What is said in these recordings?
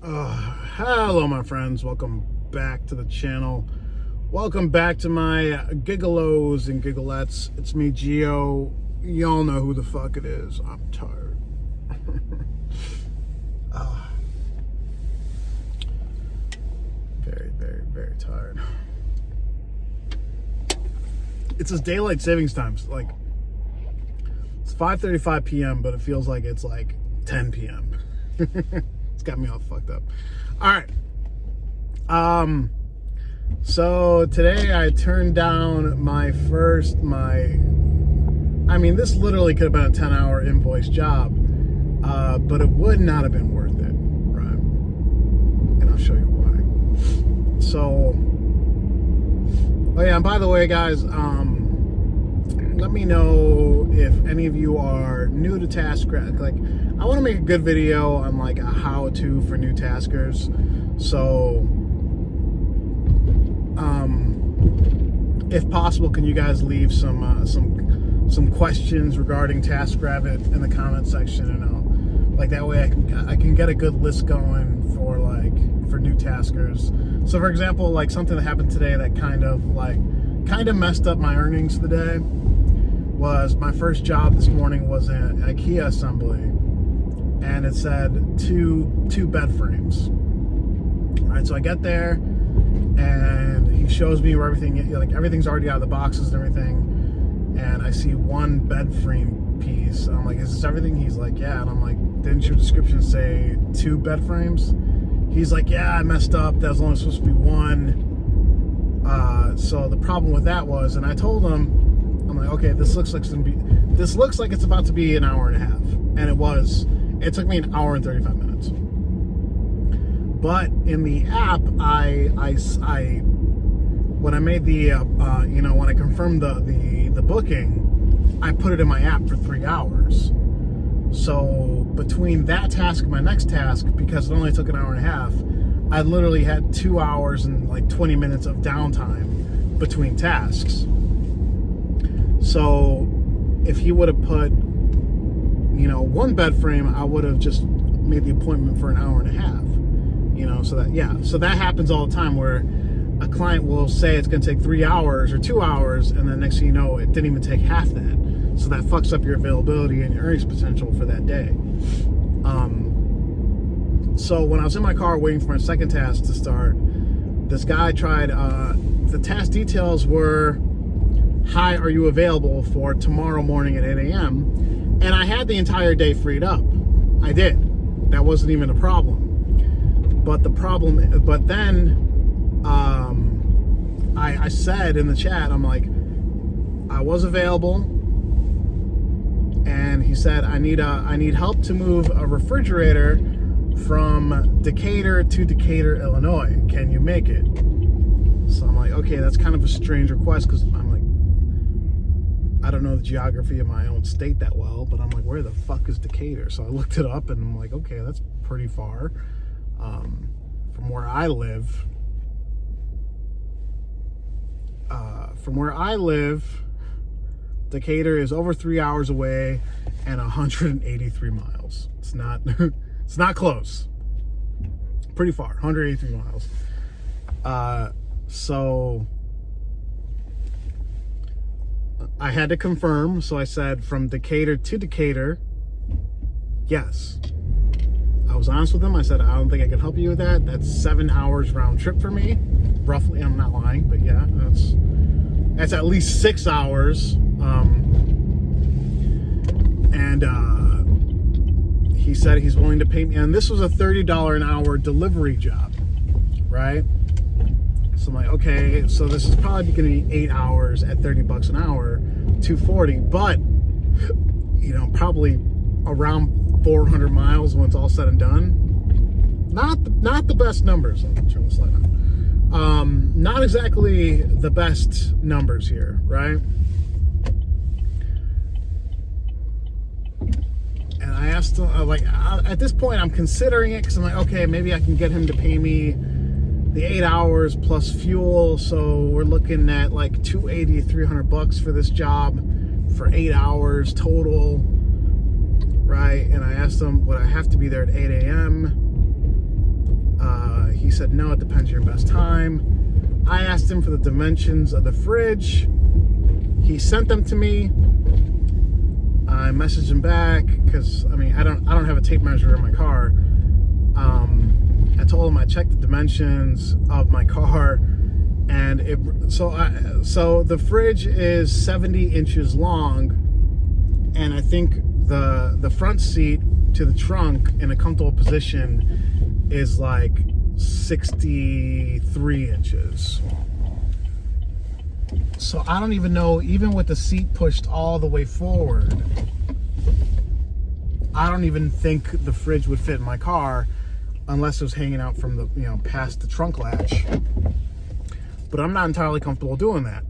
Hello my friends, welcome back to the channel. Welcome back to my Gig-Olos and Gigglettes. It's me, Gio. Y'all know who the fuck it is. I'm tired. Very tired. It's this daylight savings times. Like, it's 5:35 p.m., but it feels like it's like 10 p.m. It's got me all fucked up. All right. So today I turned down this literally could have been a 10-hour invoice job, but it would not have been worth it, right? And I'll show you why. So, oh yeah, and by the way, guys, let me know if any of you are new to TaskRabbit. Like, I want to make a good video on like a how-to for new taskers. So, if possible, can you guys leave some questions regarding TaskRabbit in the comment section? And like that way I can get a good list going for new taskers. So, for example, like something that happened today that kind of messed up my earnings for the day was my first job this morning was an IKEA assembly, and it said two bed frames. All right, so I get there and he shows me where everything's already out of the boxes and everything, and I see one bed frame piece. I'm like, is this everything? He's like, yeah. And I'm like, didn't your description say 2 bed frames? He's like, yeah, I messed up, that was only supposed to be 1. So the problem with that was, and I told him, I'm like, okay, this looks like it's about to be an hour and a half. And it was. It took me an hour and 35 minutes. But in the app, when I made the, when I confirmed the booking, I put it in my app for 3 hours. So between that task and my next task, because it only took an hour and a half, I literally had 2 hours and like 20 minutes of downtime between tasks. So if he would have put, 1 bed frame, I would have just made the appointment for an hour and a half. So that happens all the time, where a client will say it's going to take 3 hours or 2 hours, and then next thing you know, it didn't even take half that. So that fucks up your availability and your earnings potential for that day. So when I was in my car waiting for my second task to start, this guy tried, the task details were, hi, are you available for tomorrow morning at 8 a.m.? And I had the entire day freed up. I did. That wasn't even a problem. But then I said in the chat, I'm like, I was available, and he said, I need help to move a refrigerator from Decatur to Decatur, Illinois. Can you make it? So I'm like, okay, that's kind of a strange request, because I'm like, I don't know the geography of my own state that well, but I'm like, where the fuck is Decatur? So I looked it up, and I'm like, okay, that's pretty far from where I live. Decatur is over 3 hours away and 183 miles. It's not it's not close. Pretty far, 183 miles. So I had to confirm, so I said from Decatur to Decatur, yes. I was honest with him. I said, I don't think I can help you with that. That's 7 hours round trip for me, roughly. I'm not lying, but yeah, that's at least 6 hours. He said he's willing to pay me, and this was a $30 an hour delivery job, right? So I'm like, okay, so this is probably going to be 8 hours at $30 an hour, $240, but probably around 400 miles when it's all said and done. Not the best numbers. I'll turn this light on. Not exactly the best numbers here, right? And I asked him, at this point, I'm considering it, because I'm like, okay, maybe I can get him to pay me the 8 hours plus fuel. So we're looking at like $280, $300 for this job for 8 hours total. Right, and I asked them, would I have to be there at 8 a.m.? said, no, it depends on your best time. I asked him for the dimensions of the fridge. He sent them to me. I messaged him back because I don't have a tape measure in my car. I told him I checked the dimensions of my car, and so the fridge is 70 inches long, and I think the front seat to the trunk in a comfortable position is like 63 inches. So I don't even know, even with the seat pushed all the way forward, I don't even think the fridge would fit in my car unless it was hanging out from the, past the trunk latch. But I'm not entirely comfortable doing that.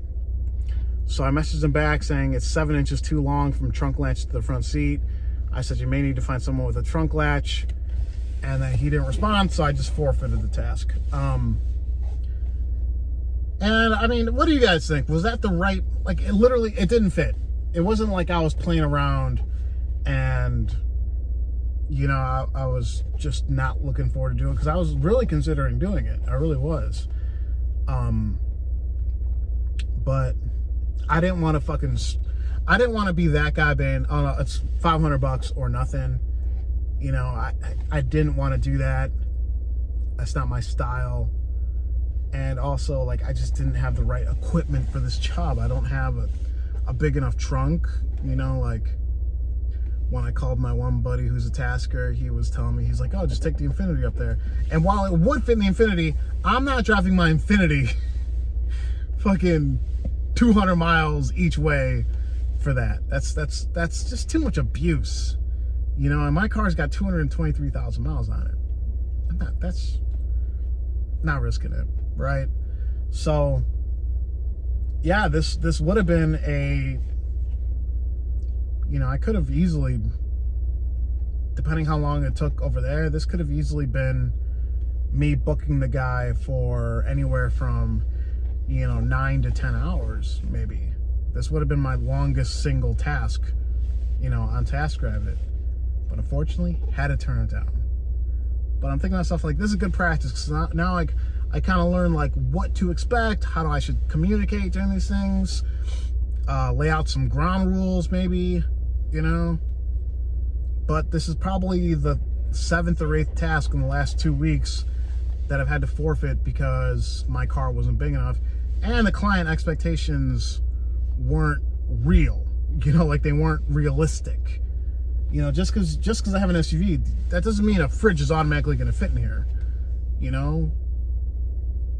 So I messaged him back saying it's 7 inches too long from trunk latch to the front seat. I said, you may need to find someone with a trunk latch. And then he didn't respond, so I just forfeited the task. And what do you guys think? Was that the right, it didn't fit. It wasn't like I was playing around and, I was just not looking forward to doing it, because I was really considering doing it. I really was. But I didn't want to be that guy being, oh no, it's $500 or nothing. I didn't want to do that. That's not my style. And also, I just didn't have the right equipment for this job. I don't have a big enough trunk, when I called my one buddy who's a tasker, he was telling me, he's like, oh, just take the Infinity up there. And while it would fit in the Infinity, I'm not driving my Infinity fucking 200 miles each way for that. That's just too much abuse. And my car's got 223,000 miles on it. That's not risking it, right? So, yeah, this would have been I could have easily, depending how long it took over there, this could have easily been me booking the guy for anywhere from, 9 to 10 hours, maybe. This would have been my longest single task, on TaskRabbit. But unfortunately, had to turn it down. But I'm thinking to myself, this is good practice, because now I kind of learn, what to expect, how I should communicate during these things, lay out some ground rules, maybe, But this is probably the 7th or 8th task in the last 2 weeks that I've had to forfeit because my car wasn't big enough, and the client expectations weren't real, they weren't realistic. Just because I have an SUV, that doesn't mean a fridge is automatically going to fit in here.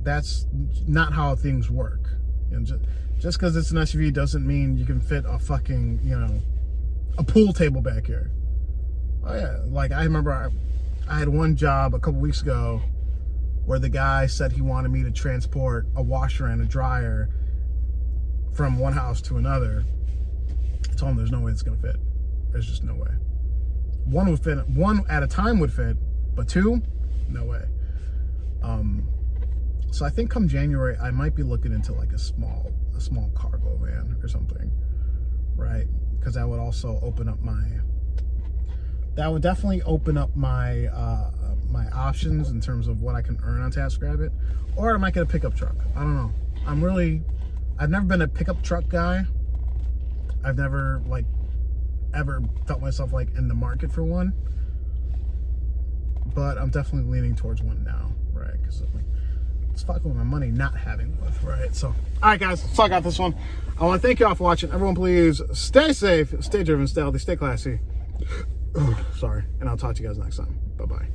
That's not how things work. Just because it's an SUV doesn't mean you can fit a fucking, a pool table back here. Oh yeah, I remember I had one job a couple weeks ago where the guy said he wanted me to transport a washer and a dryer from one house to another. I told him there's no way it's gonna fit. There's just no way. One would fit, one at a time would fit, but two, no way. So I think come January, I might be looking into a small cargo van or something, right? Because that would also open up that would definitely open up my my options in terms of what I can earn on TaskRabbit. Or I might get a pickup truck. I don't know. I've never been a pickup truck guy. I've never ever felt myself in the market for one. But I'm definitely leaning towards one now, right? Because it's fucking with my money not having one, right? So, all right, guys, so I got this one. I want to thank you all for watching. Everyone, please stay safe, stay driven, stay healthy, stay classy. Sorry, and I'll talk to you guys next time. Bye-bye.